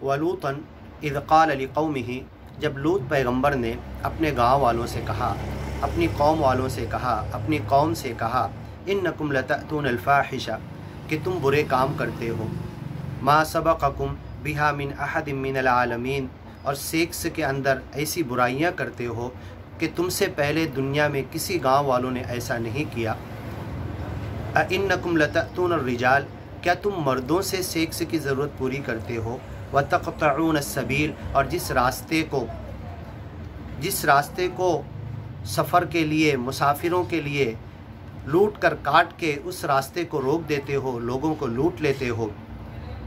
वलूतन is क़ाल लिक़ौमिही, जब लूत पैगंबर ने अपने गाँव वालों से कहा, अपनी कौम वालों से कहा, अपनी कौम से कहा, इन्नकुम लतअतूनल फ़ाहिशा, कि तुम बुरे काम करते हो, मा सबक़कुम बिहा मिन अहदिम मिनल आलमीन, और सेक्स के अंदर ऐसी बुराइयां करते हो कि तुमसे पहले दुनिया में किसी गांव वालों ने ऐसा नहीं किया। इन्नकुम लतअतूनर रिजाल, क्या तुम मर्दों से सेक्स की ज़रूरत पूरी करते हो, व तक़तऊन सबील, और जिस रास्ते को सफ़र के लिए, मुसाफिरों के लिए लूट कर काट के उस रास्ते को रोक देते हो, लोगों को लूट लेते हो।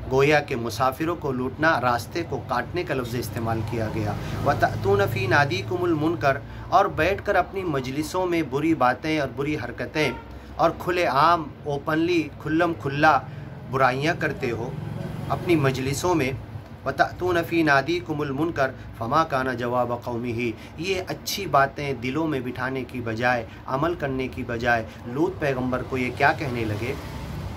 गोया के मुसाफिरों को लूटना, रास्ते को काटने का लफ्ज़ इस्तेमाल किया गया। व तअतून फ़ी नादीकुमुल मुनकर, और बैठकर अपनी मजलिसों में बुरी बातें और बुरी हरकतें और खुले आम ओपनली खुल्लम खुल्ला बुराइयां करते हो अपनी मजलिसों में। व तअतून फ़ी नादीकुमुल मुनकर फ़मा काना जवाब कौमिही, ये अच्छी बातें दिलों में बिठाने की बजाय, अमल करने की बजाय लूत पैगंबर को ये क्या कहने लगे,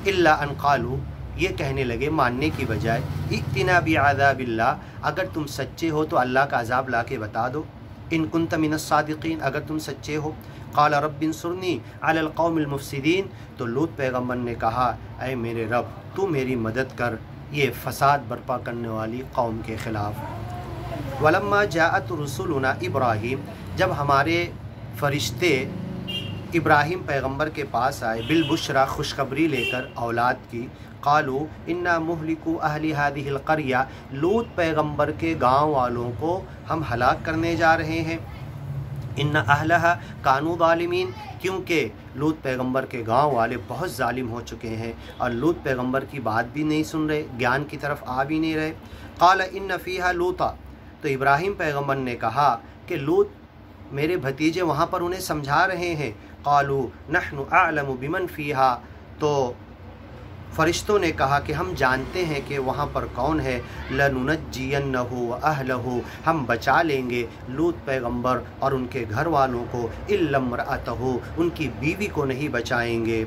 इल्ला अन क़ालू, ये कहने लगे मानने की बजाय, इत्तिना बिअज़ाबिल्लाह, अगर तुम सच्चे हो तो अल्लाह का अज़ाब ला के बता दो, इन कुंत मिनस सादिक़ीन, अगर तुम सच्चे हो। क़ाल रब्बिन्सुरनी अलल क़ौमिल मुफ़सिदीन, तो लूत पैगंबर ने कहा, ऐ मेरे रब, तू मेरी मदद कर ये फ़साद बर्पा करने वाली कौम के ख़िलाफ़। वलम्मा जाअत रुसुलुना इब्राहीम, जब हमारे फ़रिश्ते इब्राहीम पैगंबर के पास आए, बिलबुशरा, खुशखबरी लेकर औलाद की, क़ालू इन्ना मुहलिकू अहली हादिहिल क़रया, लूत पैगंबर के गाँव वालों को हम हलाक करने जा रहे हैं। इन्ना अहलहा कानू ज़ालिमीन, क्योंकि लूत पैगंबर के गांव वाले बहुत ज़ालिम हो चुके हैं और लूत पैगंबर की बात भी नहीं सुन रहे, ज्ञान की तरफ आ भी नहीं रहे। क़ाल इन्न फ़ीहा लूता, तो इब्राहीम पैगंबर ने कहा कि लूत मेरे भतीजे वहाँ पर उन्हें समझा रहे हैं। क़ालू नहनु अअलमु बिमन फ़ीहा, तो फ़रिश्तों ने कहा कि हम जानते हैं कि वहाँ पर कौन है। लनुनज्जियन्नहु व अहलहु, हम बचा लेंगे लूत पैगंबर और उनके घर वालों को, इल्ला इम्रअतहु, उनकी बीवी को नहीं बचाएंगे।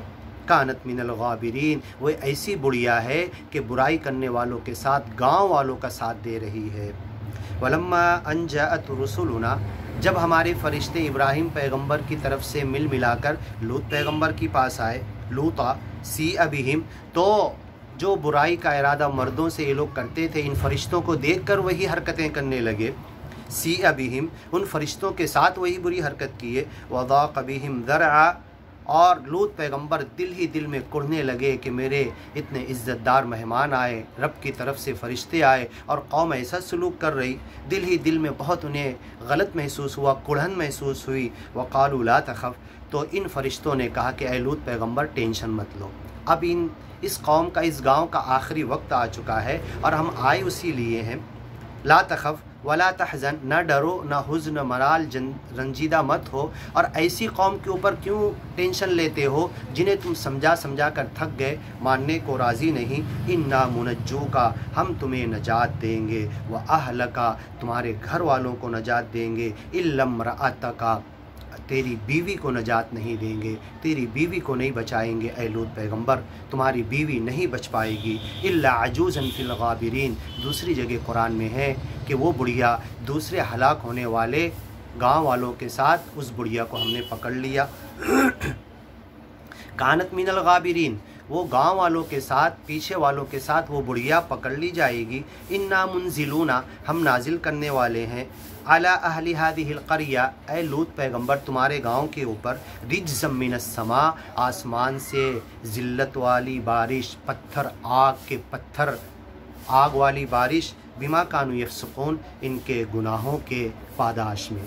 कानत मिनल गाबिरीन, वो ऐसी बुढ़िया है कि बुराई करने वालों के साथ गाँव वालों का साथ दे रही है। वलम्मा अन जाअत रुसुलुना, जब हमारे फ़रिश्ते इब्राहीम पैगंबर की तरफ से मिल मिलाकर लूत पैगंबर के पास आए, लूता सी अबिहिम, तो जो बुराई का इरादा मर्दों से ये लोग करते थे, इन फ़रिश्तों को देखकर वही हरकतें करने लगे। सी अबिहिम, उन फ़रिश्तों के साथ वही बुरी हरकत किए। वज़ाक़ बिहिम ज़रअ, और लूत पैगंबर दिल ही दिल में कुढ़ने लगे कि मेरे इतने इज़्ज़तदार मेहमान आए, रब की तरफ से फ़रिश्ते आए और कौम ऐसा सलूक कर रही, दिल ही दिल में बहुत उन्हें गलत महसूस हुआ, कुढ़न महसूस हुई। वक़ालू ला तख़फ़, तो इन फ़रिश्तों ने कहा कि ऐ लूत पैगंबर टेंशन मत लो, अब इस कौम का, इस गाँव का आखिरी वक्त आ चुका है और हम आए उसी लिए हैं। ला तख़फ़ वला तहज़न, न डरो, न हुज़्न, मलाल, रंजीदा मत हो। और ऐसी कौम के ऊपर क्यों टेंशन लेते हो जिन्हें तुम समझा समझा कर थक गए, मानने को राज़ी नहीं। इन्ना मुनज्जूका, हम तुम्हें नजात देंगे, व अहलका, तुम्हारे घर वालों को नजात देंगे, इल्ला इम्रअतका, तेरी बीवी को नजात नहीं देंगे, तेरी बीवी को नहीं बचाएंगे। ऐ लूत पैगंबर, तुम्हारी बीवी नहीं बच पाएगी। इल्ला अजूज़न फ़िल गाबिरीन, दूसरी जगह कुरान में है कि वो बुढ़िया, दूसरे हलाक होने वाले गांव वालों के साथ उस बुढ़िया को हमने पकड़ लिया। कानत मिनल गाबिरीन, वो गांव वालों के साथ, पीछे वालों के साथ वो बुढ़िया पकड़ ली जाएगी। इन्ना मुनजिलूना, हम नाजिल करने वाले हैं, अला अहली हादिहिल क़रया, ऐ लूत पैगंबर तुम्हारे गांव के ऊपर, रिज्ज़म मिनस समा, आसमान से ज़िल्लत वाली बारिश, पत्थर, आग के पत्थर, आग वाली बारिश, बिमा कानू यफ़सुक़ून, इनके गुनाहों के पादाश में।